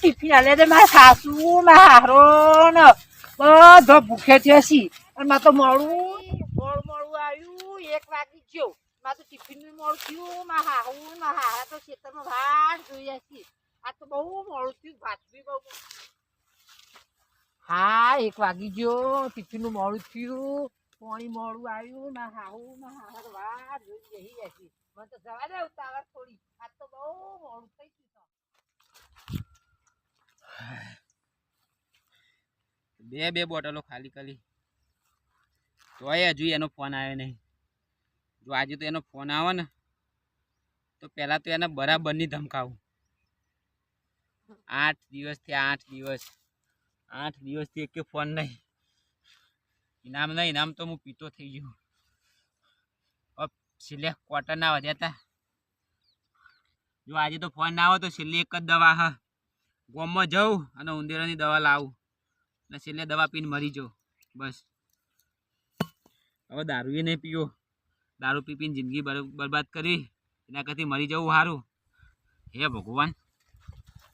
Tiffin આલે દે મારા સાસુ મારા હારો ને બધો ભૂખે થયો છી અને માં તો મોડું આવ્યું 1 વાગી ગયો માં તો ટિફિન નું મોડું થયું મારા હારા તો ખેતરમાં ભાત જોઈએ છી આ તો બહુ મોડું થયું ભાત બી બહુ હા 1 વાગી ગયો ટિફિન નું મોડું થયું પાણી મોડું આવ્યું મારા હારા વાત જોઈ જઈ છી મને તો જવા દે ઉતાવળ થોડી આ તો બહુ મોડું થઈ ગયું બે બોટલો ખાલી કરી તોય હજુ એનો ફોન આવ્યો નહીં જો આજે તો એનો ફોન આવે ને તો પહેલા તો એને બરાબરની ધમકાવું 8 દિવસથી એક ફોન નહીં ઇનામ તો હું પીતો થઈ ગયો છેલ્લે ક્વાર્ટર ના વધ્યા હતા જો આજે તો ફોન ના આવે તો છેલ્લી એક જ દવા હા ગોમમાં જાઉં અને ઉંદેરાની દવા લાવું અને છેલ્લે દવા પીને મરી જાઉં બસ હવે દારૂ એ નહીં પીવો દારૂ પીને જિંદગી બરબાદ કરી એના કરતી મરી જવું સારું હે ભગવાન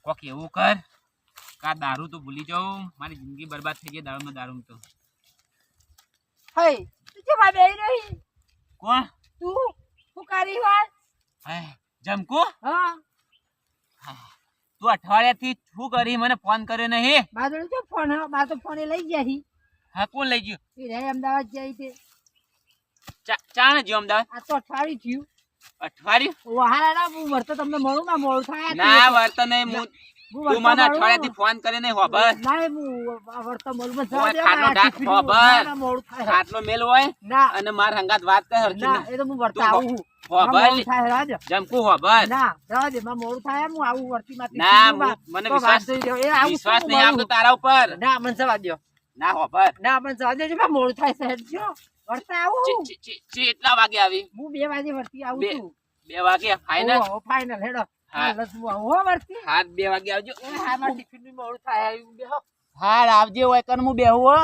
કોક એવું કર કા દારૂ તો ભૂલી જાઉં મારી જિંદગી બરબાદ થઈ ગઈ દારૂ તો હે તું કે ભાઈ બેહી રહી કોણ તું શું કરી વાત હે જમકો હા તું અઠવાડિયાથી શું કરી મને ફોન કર્યો નહીં મારો જો ફોન હા મારો ફોન લઈ ગયા હી હા કોણ લઈ ગયું એ રે અમદાવાદ જઈ તે ચાણ જો અમદાવાદ આ તો અઠવાડિયું થયું અઠવાડિયું વહારા હું વર્તો તમને મળું ના મોડું થાય ના વર્ત નહીં તું મને અઠવાડિયાથી ફોન કરે નહીં હોબર ના હું વર્તો મળું બસ ખાટલો ઢાક હોબર ખાટલો મેલ હોય ના અને માર હંગાત વાત કર ના એ તો હું વર્તો આવું હોબર જમકુ હોબર ના જવા દે માં મોડું થાય હું આવું વર્તી માં ના મને વિશ્વાસ નહીં આવતો તારા ઉપર ના મને જવા દો ના હોબર ના મને જવા દેજો માં મોડું થાય સહેજ જો વર્તા આવું કેટલા વાગે આવી હું 2 વાગે વર્તી આવું છું 2 વાગે ફાઇનલ ફાઇનલ હેડો હા 2 વાગે આવજો બેહો હા આવજે હોય કન હું બેહું હો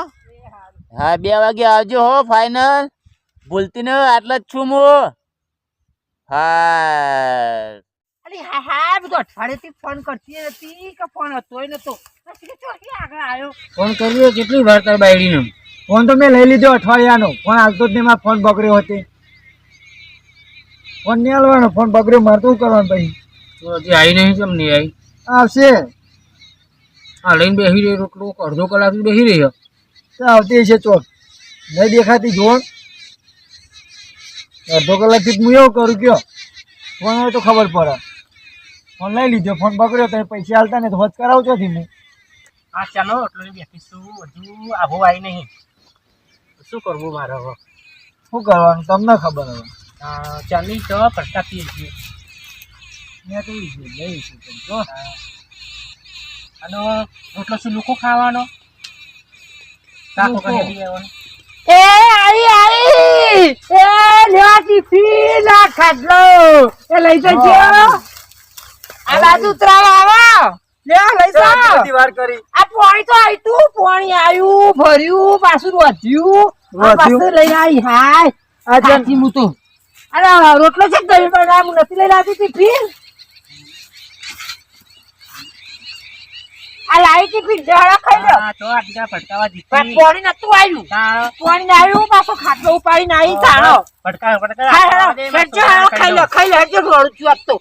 હા 2 વાગે આવજો હો ફાઇનલ ભૂલતી ન આટલા જ છું હું હા અરે હા બધું અઠવાડિયેથી ફોન કરતી હતી કે ફોન હતોય નતો આગળ આવ્યો ફોન કર્યો કેટલી વાર તાર બાયડીનો ફોન તો મેં લઈ લીધો અઠવાડિયાનો ફોન હાલતો જ નહીં મારો ફોન બગડ્યો હતો ફોન નહીં હાલવાનો ફોન બગડ્યો મારે તો શું કરવાનું પછી તો હજી આવી નહીં કેમ નહીં આવી આવશે હા લઈને બેસી રહી રોટલો અડધો કલાક બેસી રહ્યો તો આવતી હશે ચોક નહીં દેખાતી જોણ અડધો કલાકથી હું એવું કરું કયો ફોન હોય તો ખબર પડે ફોન લઈ લીધો ફોન બગડ્યો તો પૈસા હાલતા ને તો હોજ કરાવતો હતી મેં હા ચાલો એટલે બેઠીશું હજુ આવો આવી નહીં શું કરવું મારે હવે શું કરવાનું તમને ખબર હવે ચાલી તો પડતા પીએ છીએ મેં તો લઈશું જો અને રોટલો શું લોકો ખાવાનો એ આવી એ લ્યો ટિફિન આ ખાટલો એ લઈ જજો આ બાજુ ઉતરાવા આવો લ્યો લઈ જાઓ વાર કરી આ પાણી તો આવી તું પાણી આવ્યું ભર્યું પાછું વધ્યું પાછું લઈને આવી હાય આ જાતી હું તો અરે રોટલો છે ગયું પણ હું નથી લઈને આવતી ટિફિન આ લાઈ ટિફિન જરા ખાઈ લો તો આટલા ફટકાવા પણ પાણી નતું આવ્યું પાણી ના આવ્યું પાછો ખાટલો ઉપાડી ના આવી ચાલો ખાઈ લો હજુ રોડ છું આજ તો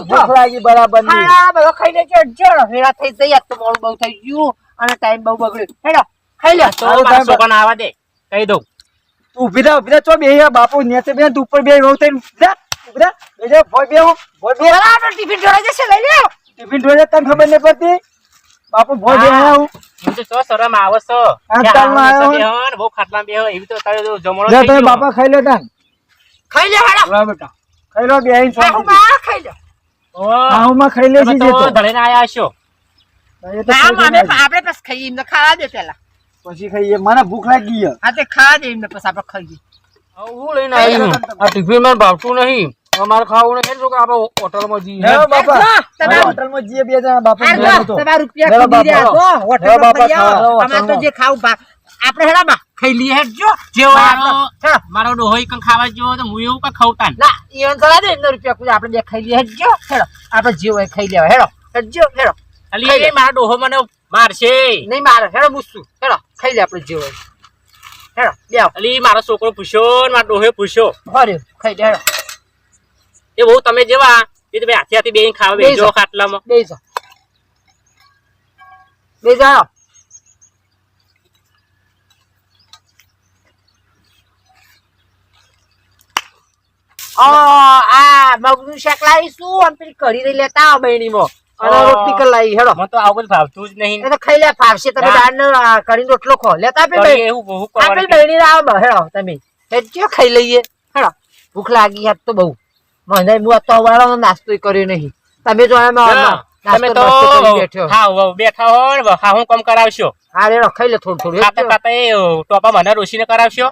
ભૂખ લાગી બરાબર ની હા બધો ખાઈ લેજો હજુ હેડા થઈ જઈ આજ તો મોડું બહુ થઈ ગયું અને ટાઈમ બહુ બગડ્યો હેડો ખાઈ લે તો પાછો પણ આવા દે કહી દઉં ઉભી થા ચો બે બાપુ નેચે બે તું ઉપર બે રહો તઈ ઉભી થા બે ભોય બે બરાબર ટિફિન ઢોળાઈ જશે લઈ લે ટિફિન ઢોળે તને ખબર નહીં પડતી બાપુ ભોય બે આવું હું તો શરમ આવે છે આજકાલમાં આવ્યો બેહન બહુ ખાટલા બેહ એવી તો તારે જમણો લે તમે બાપા ખાઈ લે તાન ખાઈ લે હેડો લા બેટા ખાઈ લો બે આઈન હું બા ખાઈ લે ઓ માં ખાઈ લે છે તો ધળીને આયા છો ના મામે આપણે બસ ખાઈ એમને ખાવા દે પેલા પછી ખાઈએ મને ભૂખ લાગી છે હા તે ખાવા દે એમને પછી આપણે ખાઈએ હું લઈને આવી આ ટિફિન માં ભાવતું નહીં અમારે ખાવું નહીં તો આપણે હોટલમાં જઈએ હે બાપા તમે હોટલમાં જઈએ બે જણા બાપુ તમારા રૂપિયા ખોદી રહ્યા તો હોટલમાં ખાઈ અમે તો જે ખાવું આપણે હેડામાં ખાઈ લઈએ હેડજો જેવો મારો ડોહોઈ કં ખાવા જેવો તો હું એવું કં ખવતા ના ઈવન જવા દે 100 રૂપિયા કોઈ આપણે બે ખાઈ લઈએ હેડજો હેડો આપણે જેવો ખાઈ લેવા હેડો હેડજો હેડો અલી મારો ડોહો મને મારશે. નહીં મારે હેડો મૂસું હેડો ખાઈ લે આપણે જે હોય હેડો બે અલી મારો છોકરો પૂછ્યો ને મારો ડોહે પૂછ્યો. હરે ખાઈ લે હેડો એ બહુ તમે જેવા એ તમે હાથે હાથે બેહીને ખાવા બેસજો ખાટલામાં. બે જાઓ આ મગનું શાક લાવીશું અને પેલી કઢી રહી લેતા આવો બહેણીમાં અને રોટલી કરી લાવી હેડો. મને તો આવું બધું ભાવતું જ નહીં. એ તો ખાઈ લે ફાવશે તમે દાળ કઢી રોટલો ખો લેતા એવું બહુ કરવાનું. બહેણી આવો હેડો તમે હેડજો ખાઈ લઈએ હેડો. ભૂખ લાગી હાથ તો બહુ મને હું તો વાળો નાસ્તો કર્યો નહીં. તમે જો તમે તો બેઠા હો ને હા હું કામ કરાવશો. હા રેડો ખાઈ લે થોડું થોડું ખાતા ખાતા એ ટોપા મને રોશીને કરાવશો.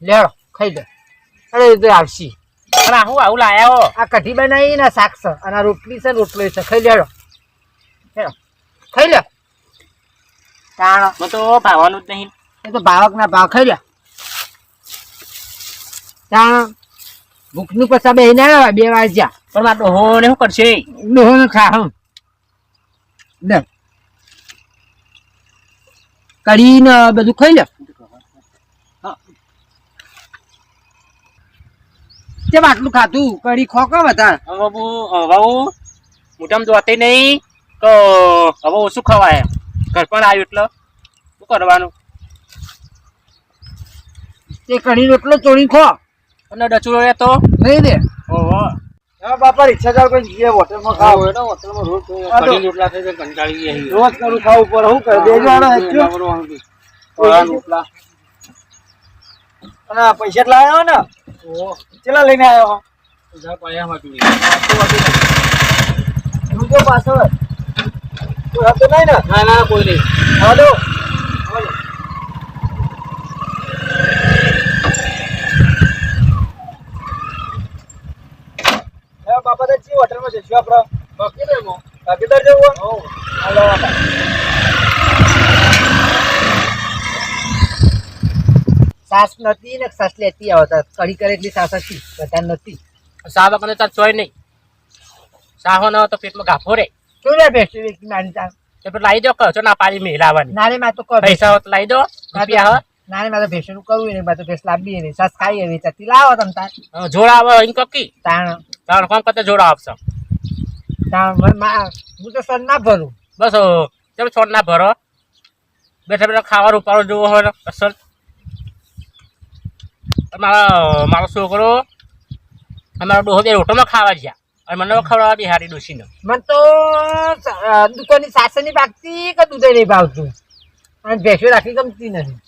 લેડો ખાઈ લે અરે એ તો આવશી. પણ આવું લાયા હો. આ કઢી બનાવી ને શાક છે અને આ રોટલી છે રોટલો છે ખાઈ લેડો હેડો ખાઈ લે તાણ મને તો ભાવવાનું જ નહીં. એ તો ભાવક ના ભાવ ખાઈ લે તાણ ભૂખનું પછી બે ના 2 વાગ્યા પણ મારો ડોહો ને શું કરશે? ડોહો ને ખા હમ લે કઢી ને બધું ખાઈ લે. કેમ આટલું ખાધું કઢી ખોકો બધા બાબુ મોટામાં જોતે નહીં તો હવે ઓછું ખવાય. ઘર પણ આવ્યું એટલે શું કરવાનું? તે કઢી રોટલો ચોળી ખો અને ડચુડો રહેતો નહીં દે. ઓહો બાપા રિક્ષા ચાલ કોઈ જગ્યાએ હોટલમાં ખાવ હોટલમાં રોજ કઢી રોટલા થઈ જાય કંટાળી ગયા. રોજ કરું ખાવું પડે શું કરે દેજો અને પૈસા લાવ્યો ને ચેલા લઈને આવ્યો પાછળ કોઈ હતો નહીં ને? ના કોઈ નહીં. હાલો બાપા તો ચી હોટલમાં જઈશું આપણે બાકીદાર જવું હાલો સાસ નથી ને સાસ લેતી આવતા કઢી કરે એટલી સાસ હતી બધા નથી. શાહ બકને તો ચોય નહીં. શાહો ન તો પેટમાં ગાફો રે. શું લે બેસી વ્યક્તિ મારી તાર તો પેલા લાવી દો કહો ના પાડી મેલાવાની. નારે માં તો કહો પૈસા હોત લાવી દો રૂપિયા હોત. નારે માં તો ભેસનું કરવું નહીં માં તો ભેસ લાવી નહીં સાસ ખાઈ એવી ચતી લાવો તમે તાર જોડા આવે અહીં કકી તાણ તાણ કામ કરતા જોડા આપશો. હું તો સર ના ભરું બસ તમે છોડ ના ભરો બેઠા બેઠા ખાવા રૂપારો જોવો હોય ને અસલ. મારો છોકરો અમારો ડોહો બે રોટોમાં ખાવા ગયા અને મને ખવડાવવા બિહારી ડોસીને. મને તો દુકાનની સાસ ની ભાગતી કે દૂધ નહીં ભાવતું અને ભેંસો રાખી ગમતી નથી.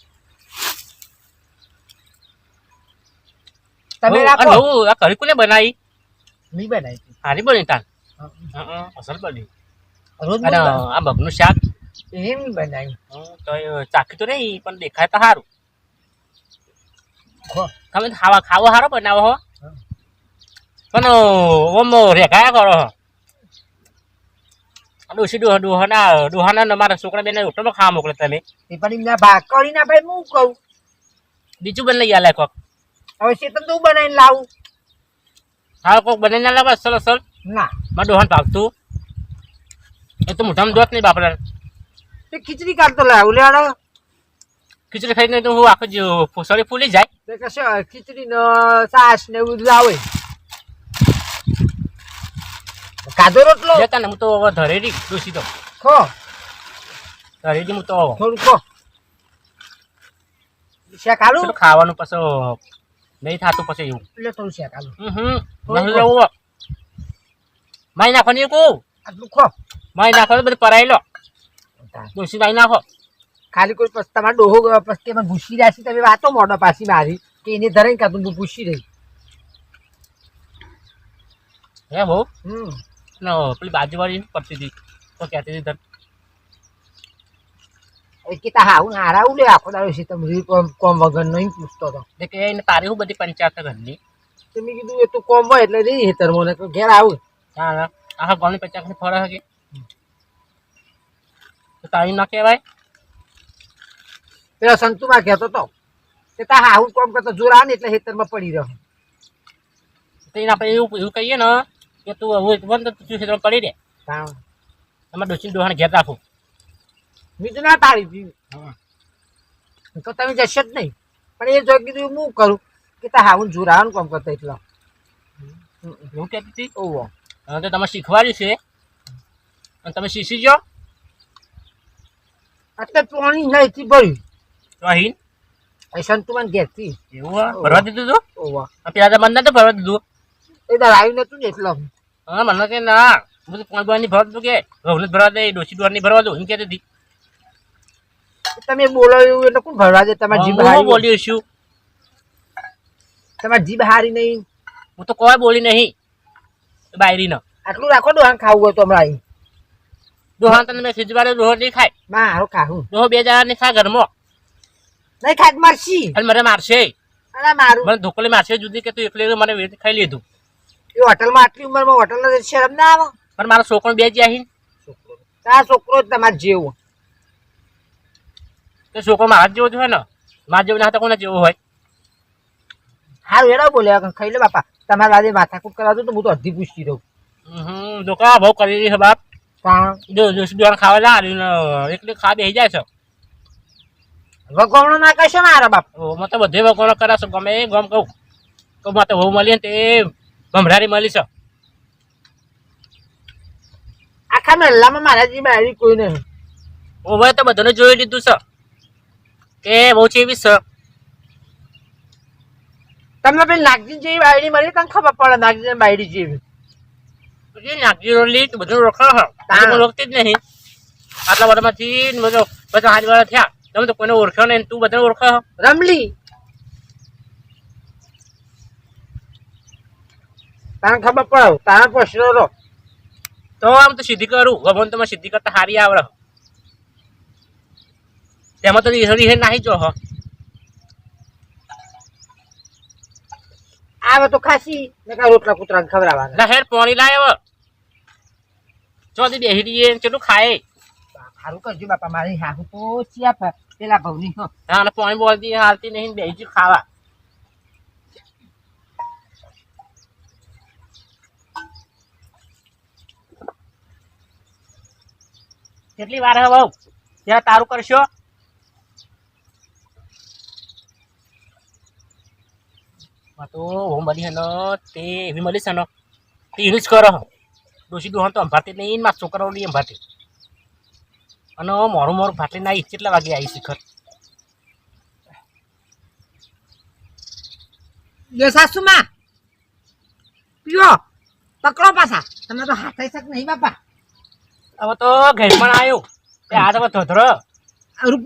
તમે રાખો આ કઢી કોને બનાવી? નહીં બનાવી હારી બની તાન અસલ બની. રોજ અને આ મગનું શાક એમ બનાવી તો ચાખી તો નહીં પણ દેખાય તો સારું. તમે ખાવો સારો બનાવો હો પણ ઓમ રેખાયા કરો હો. ડોહાના મારા છોકરા બેને હોટલમાં ખાવા મોકલે તમે. એ પણ એમના ભાગ કરી ના ભાઈ હું કહું બીજું બને લઈ આલે કોક. હવે શેતન તો બનાવીને લાવું. હા કોક બને ના લાવે અસલ અસલ. ના મારા ડોહાને ભાગતું એ તો મોઢામાં જોત નહીં બાપડા. તે ખીચડી કાઢતો લાવું લેડો. ખીચડી ખાઈને તો હું આખું શરીર ફૂલી જાય. તે કશો ખીચડી ને છાશ ને એવું લાવે. કાદો રોટલો જતા ને હું તો હવે ધરેરી ડોસી તો ખો ધરેરી હું તો થોડું ખો શેક આલું ખાવાનું પછી નહીં થતું પછી એવું. એટલે થોડું શેક આલું નહીં લેવું માઈ નાખો નહીં કહું આટલું ખો માઈ નાખો બધું પરાઈ લો ડોસી માઈ નાખો. ખાલી કોઈ પછી તમારે ડોહો પછી એમાં ભૂસી રહ્યા છે તમે વાતો મોઢો પાછી મારી કે એને ધરાઈને કાઢું હું ભૂસી રહી. હે બહુ પેલી બાજુવાળી કરતી હતી તો કહેતી હતી એ કે તા હાવું હારાવું લે આખો દાડો છે તમે કોમ વગર નહીં પૂછતો હતો કે એને તારી હું બધી પંચાયત ઘરની. તમે કીધું એ તો કોમ હોય એટલે નહીં હેતરમાં ને ઘેર આવું. હા આખા ગામની પંચાયતની ફરક હશે તો તારી ના કહેવાય. પેલા સંતુમાં કહેતો હતો કે તા હાવું કોમ કરતો જોર આવે ને એટલે હેતરમાં પડી રહ્યો. તો એને આપણે એવું કહીએ ને કે તું હવે બંધ તું ક્ષેત્રમાં પડી દે તમારે ડોસીને ડોહાને ઘેર રાખો. મેં તો ના પાડી દીધી. હા. તો તમે જશો જ નહીં. પણ એ જો કીધું હું કરું કે તા હાવું જોર આવવાનું કામ કરતા એટલા. એવું કહેતી હતી. ઓહો. હવે તો તમે શીખવાડ્યું છે અને તમે શીખી જાઓ. અત્યારે પાણી નહીં ભર્યું. તો અહીં એ સંતુમાન ઘેરથી. એવું ભરવા દીધું તું. ઓહો. પેલા તો મને નતું ભરવા દીધું. એ તો આવ્યું નતું ને એટલો. હા મને કે ના હું તો 5 ની ભરવા દીધું કે ઘઉં ભરવા દે ડોસી ડોર ની ભરવા દઉં એમ કહેતી હતી. તમે બોલો એવું એટલે કોણ ભરવા દે? તમારી જીભ હું હારી બોલ્યો છું. તમારી જીભ હારી નહીં. હું તો કોઈ બોલી નહીં બાયરી ન. આટલું રાખો ડોહાન ખાવું હોય તો હમણાં ડોહાન તને મેં ખીજવાડે ડોહો નહીં ખાય. મારું ખાવું ડોહો 2 જણા નહીં ખાય ઘરમાં નહીં ખાય મરસી અને મને મારશે. અને મારું મને ધોકલી મારશે જુદી કે તું એકલી મને વેઠ ખાઈ લીધું. એ હોટલમાં આટલી ઉંમરમાં હોટલમાં શરમ ના આવે? પણ મારો છોકરો 2 જ્યાં આ છોકરો જ તમારે જેવો. તો છોકરો મારા જેવો જ હોય ને. મારા જેવો ના તો કોને જેવો હોય. હારું એડા બોલ્યા ખાઈ લે બાપા. તમારા આજે માથાકૂટ કરાવતો તો હું તો અડધી પૂછતી રહું. દુકા બહુ કરી રહી છે બાપ. કારણ જો ખાવા લા એકલી ખા બેસી જાય છે. વગોમણો ના કહેશો મારા બાપ. મને તો બધે વગોણો કરાશો ગમે એ ગમ કહું તો મને તો બહુ મળી ને તે ભમરારી મળી છે. આખા મહેલામાં મારા જેવી બાયરી કોઈ નહીં. હવે તો બધાને જોઈ લીધું છે કે બહુ ચેવી છે. તમને પેલી નાગજી જેવી બાયરી મળી તને ખબર પડે નાગજી બાયરી જેવી. નાગજી રોલી બધું રોખો રોકતી જ નહીં. આટલા બધામાંથી બધો બધા 5 વર્ષ થયા તમે તો કોઈને ઓળખ્યો નહીં. તું બધાને ઓળખો રમલી તને ખબર પડે તારા પછરો રો તો આમ તો સીધી કરું. ભગવાન તમે સીધી કરતા હારી આવડે. તેમાં તો રીહે નાહી જો આવે તો ખાસી ને કા રોટલા કૂતરાને ખવડાવવાના. હેર પાણી લાય હવે ચોથી બેસી રહીએ કેટલું ખાય. સારું કરજો બાપા. મારી હાહુ તો ચિયા પેલા ભવની હો. હા અને પાણી બોલતી હાલતી નહીં બેસી ખાવા. કેટલી વાર હે બહુ ત્યાં તારું કરશો. તો હું મળી હે તે એવી મળી છે ને તે એનું જ કરો. ડોસી ડોહણ તો અંભાતી નહીં મારા છોકરાઓ નહીં અંભાતી. અને મોરું મોરું ફાટલી ના કેટલા વાગે આવી શિખર. જો સાસુમાં પીઓ પકડો પાછા. તમે તો હાથે શક નહીં બાપા. હવે તો ઘર પણ આવ્યો તે આ તો ધોધરો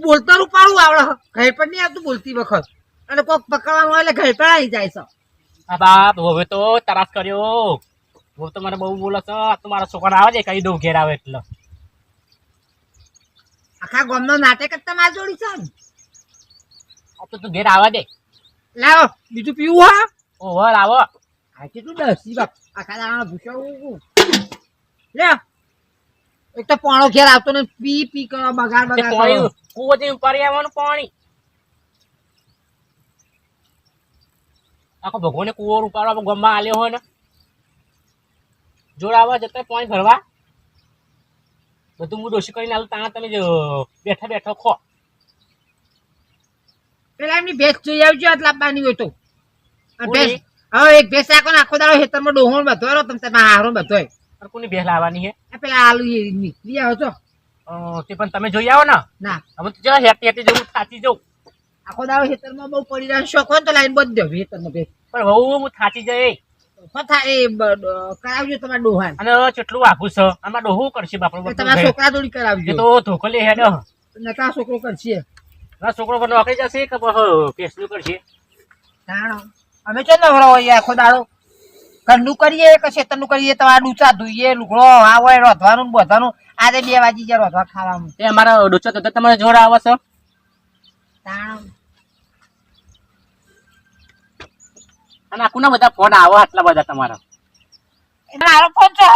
બોલતા રૂપાળું આવડે. ઘર પર નહીં આવતું બોલતી વખત. અને કોક પકડવાનું હોય એટલે ઘર પર આવી જાય છે. હા બાપ હવે તો તરાસ કર્યો. હવે તો મને બહુ બોલે છે. તો મારા છોકરા આવે છે કહી દઉં ઘેર આવે એટલે. આખા ગામનો નાટક જ તમારે જોડી છે ને. આ તો તું ઘેર આવવા દે. લાવો બીજું પીવું હા. ઓહો આવો. આ કેટલું દસી બાપ. આખા દાણા ભૂસાવું લે. એક તો પાણો ઘેર આવતો ને પી પી કરો બગાડ બગાડ કરો. કુવોથી ઉપાડી આવવાનું પાણી. આખો ભગવાને કુવો ઉપાડવા ગમમાં આલ્યો હોય ને જોડ આવવા જતા પાણી ભરવા બધું હું ડોસી કરીને આવું ત્યાં તમે બેઠા બેઠા ખો. પેલા એમની ભેંસ જોઈ આવજો આટલા લાવવાની હોય તો. ભેંસ હવે એક ભેંસ રાખો ને આખો દાડો ખેતરમાં ડોહણ બધો રહ્યો તમે તમારા હારો બધો. કોની ભેસ લાવવાની છે? પેલા આલુ લઈ આવો છો. તે પણ તમે જોઈ આવો ને. ના હવે તો ચાલ હેતી હેતી જવું થાચી જવું. આખો દાડો ખેતરમાં બહુ પડી રહ્યા શોખ હોય તો લાઈન બંધ દો ખેતરમાં ભેંસ. પણ બહુ હું થાચી જાય. કરાવજો તમારા ડોહાન. અને કેટલું આઘું છે આમાં ડોહું કરશે બાપડો. તમારા છોકરા જોડી કરાવજો. તો ધોકલે હેડ નકા છોકરો કરશે. છોકરો પર નોકરી જશે કે પેસલું કરશે. અમે ચો નવરો હોય આખો દાડો ઘરનું કરીએ કે ખેતરનું કરીએ. તમારા ડૂચા ધોઈએ લુગડો આ હોય રોધવાનું બોધવાનું. આજે 2 વાગી જાય રોધવા ખાવાનું. તે અમારા ડોચો તો તમારે જોડ આવે છે. અને આખું બધા ફોન આવો આટલા બધા તમારા. મારો ફોન છે.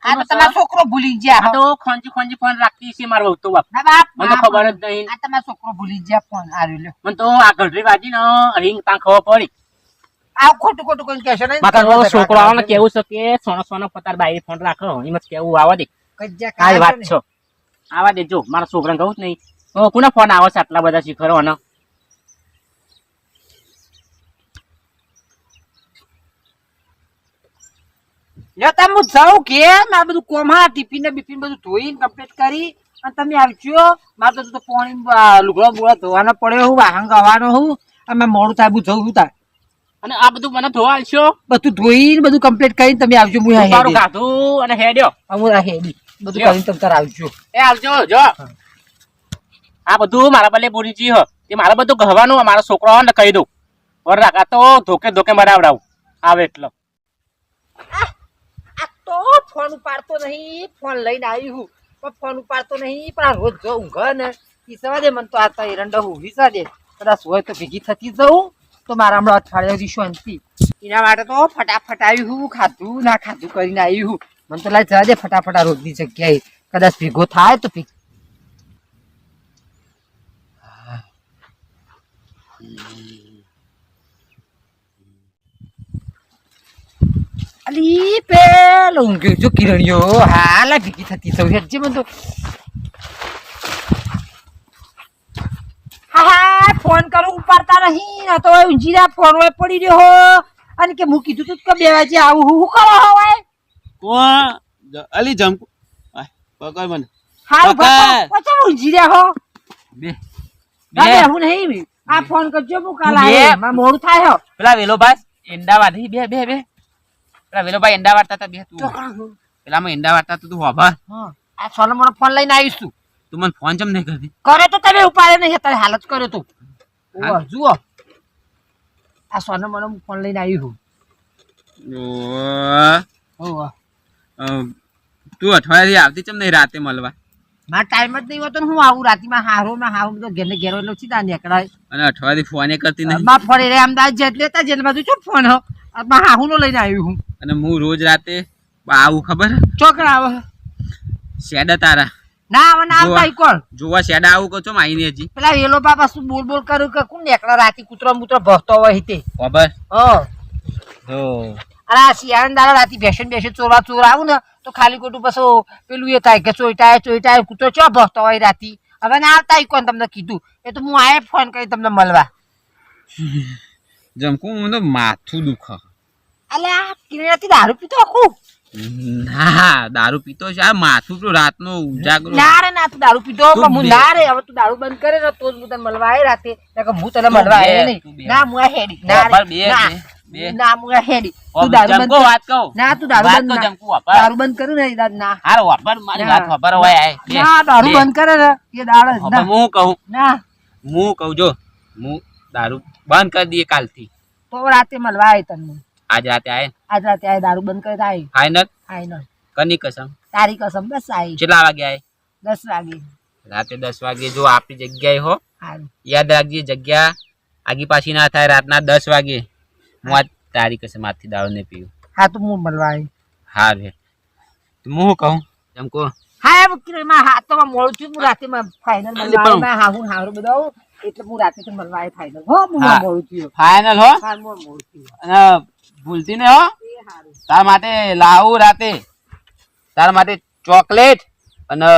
આ તો તમારો છોકરો ભૂલી ગયા. તો ખોંજી ખોંજી ફોન રાખતી છે મારો તો બાપ. ના બાપ મને તો ખબર જ નહીં. આ તમારો છોકરો ભૂલી ગયા ફોન આર્યો લ્યો. મને તો આ ઘડરી વાજી ને રિંગ તાં ખબર પડી. આ ખોટું ખોટું કોઈ કહેશો નહીં. મારા છોકરો આવે ને કેવું છે કે સોનો સોનો પતાર બાઈ ફોન રાખો એમ જ કેવું આવવા દે. કજ્જા કાંઈ વાત ને. છો આવા દેજો મારા છોકરાને કહું જ નહીં કોના ફોન આવે છે આટલા બધા શીખરો અને લ્યો તમે હું જાઉં કે મારે બધું કોમા ટિફિન ને બિફિન બધું ધોઈને કમ્પ્લીટ કરી અને તમે આવજો મારે તો પાણી લુગડો બુગડો ધોવાનો પડ્યો હું વાહન ગવાનો હું અને મોડું થાય હું જઉં છું તાર અને આ બધું મને ધોવા આલશો બધું ધોઈને બધું કમ્પ્લીટ કરીને તમે આવજો હું આ મારું હેડી. ગાધું અને હેડ્યો હું આ હેડી બધું લ્યો. કરીને તમે તાર આવજો એ આવજો જો આ બધું મારા બલે બોરીજી હ તે મારા બધું ગહવાનું મારા છોકરો ને કહી દઉં ઓર રાખા તો ધોકે ધોકે મરાવડાવું આવે એટલે આ તો ફોન ઉપાડતો નહીં ફોન લઈને આવી હું પણ ફોન ઉપાડતો નહીં પણ આ રોજ જો ઊંઘે ને ઈસવા દે મને તો આ તો એરંડા હું વીસા દે કદાચ હોય તો ભેગી થતી જવું તો મારા હમણાં અઠવાડિયા સુધી શાંતિ એના માટે તો ફટાફટ આવી હું ખાધું ના ખાધું કરીને આવી હું મને તો લાગે જવા દે ફટાફટ આ રોજની જગ્યાએ કદાચ ભેગો થાય તો ભેગો અલી પેલો ઊંઘ્યો જો કિરણ્યો હાલા ભેગી થતી સૌ હેડજે મને તો હા ફોન કરું ઉપાડતા નહીં ના તો ઊંઘી ફોન હોય પડી રહ્યો હો અને કે હું કીધું તું કે 2 વાગે આવું હું કરો હોય કોણ અલી જમકુ પકડ મને હાલ પકડ. પછી ઊંઘી રહ્યા હો બે ના હું નહીં આ ફોન કરજો હું કાલ બે. આવે મારે મોડું થાય હો પેલા વેલોભાઈ એંડા વાધી બે બે બે પેલા વેલોભાઈ એંડા વાળતા હતા બે તું ચોકડા હું. પેલામાં એંડા વાળતા તું હોભા હા આ સોનો મોનો ફોન લઈને આવીશું તું મને ફોન ચમ નહીં કરતી કરે તો તમે ઉપાડે નહીં તારે હાલત કર્યો તો હા. જુઓ આ સોનો મોનો હું ફોન લઈને આવી હું તું અઠવાડિયાથી આવતી ચમ નહીં રાતે મળવા મારા ટાઈમ જ નહીં હોતો ને હું આવું રાતીમાં હારો બધો ઘેર ઘેરો એટલે સીધા નીકળાય અને અઠવાડિયાથી ફોને કરતી નહીં માં ફોન રે અમદાવાદ જેટ લેતા જેલ બાજુ શું ફોન હો માં હાહુ નો લઈને આવ્યું હું અને હું રોજ રાતે આવું ખબર ચોકડા આવે શેડા તારા ના આવે ના જોવા. આવતા કોણ જોવા શેડા આવું કહો છો આઈને હજી પેલા વેલો બાપા શું બોલ બોલ કર્યું કે કોણ નીકળા રાતી કૂતરો મૂતરો ભસતો હોય હિતે ખબર હ અરે આ શિયાળા દાડા રાતી બેસન ચોર આવું ને તો ખાલી ખોટું પછી પેલું એ થાય કે ચોઈટાય કૂતરો ચો ભસતો હોય રાતી હવે ના આવતા કોણ તમને કીધું એ તો હું આયે ફોન કરી તમને મળવા જમકું મને માથું દુખે અલે આ કિરણાથી દારૂ પીતો આખું ના દારૂ પીતો છે આ માથું તો રાતનો ઉજાગરો ના રે ના તું દારૂ પીતો તું પણ હું બે. ના રે હવે તું દારૂ બંધ કરે ને તો જ હું તને મળવા આવી રાતે નકર હું તને મળવા બે, આવી તું બે. નહીં ના હું આ હેડી ના વાપર રે, બે, ના. બે. ના હું આ હેડી ઓ, તું દારૂ જમકો બંધ વાત કહું ના તું દારૂ વાત બંધ કહું ના. જમકું વાપર દારૂ બંધ કર્યું ને એ દાદ ના હારો વાપર મારી ના. વાત વાપર હોય આય બે. ના દારૂ બે. બંધ કરે ને એ દાડે જ હવે ના. હું કહું ના હું કહું જો હું દારૂ બંધ કરી દઈએ કાલથી તો રાતે મળવા આવી તને આજ રાતે આય આજ રાતે આ દારૂ બંધ કરી આવી ફાઈનલ આઈ ન કની કસમ તારી કસમ બસ આવી કેટલા વાગે આય 10 વાગે રાતે 10 વાગે જો આપણી જગ્યાએ હો હારું યાદ રાખજે જગ્યા આગી પાછી ના થાય રાતના 10 વાગે હું આ તારી કસમ આજથી દારૂ નહીં પીવું હા તો હું મળવા આવી હા રે તો હું કહું જમકો હા એમ કિરણમાં હા તો મોડું થયું હું રાતે ફાઇનલ મળવા આવી માં હાહુ ને હારું બધા આવું. એટલે હું રાતે તો મળવા આવી ફાઇનલ હો હું હા. મોડું થયું ફાઈનલ હો હા મોડું થયું અને ભૂલતી ને હો એ હારું તાર માટે લાવું રાતે તાર માટે ચોકલેટ અને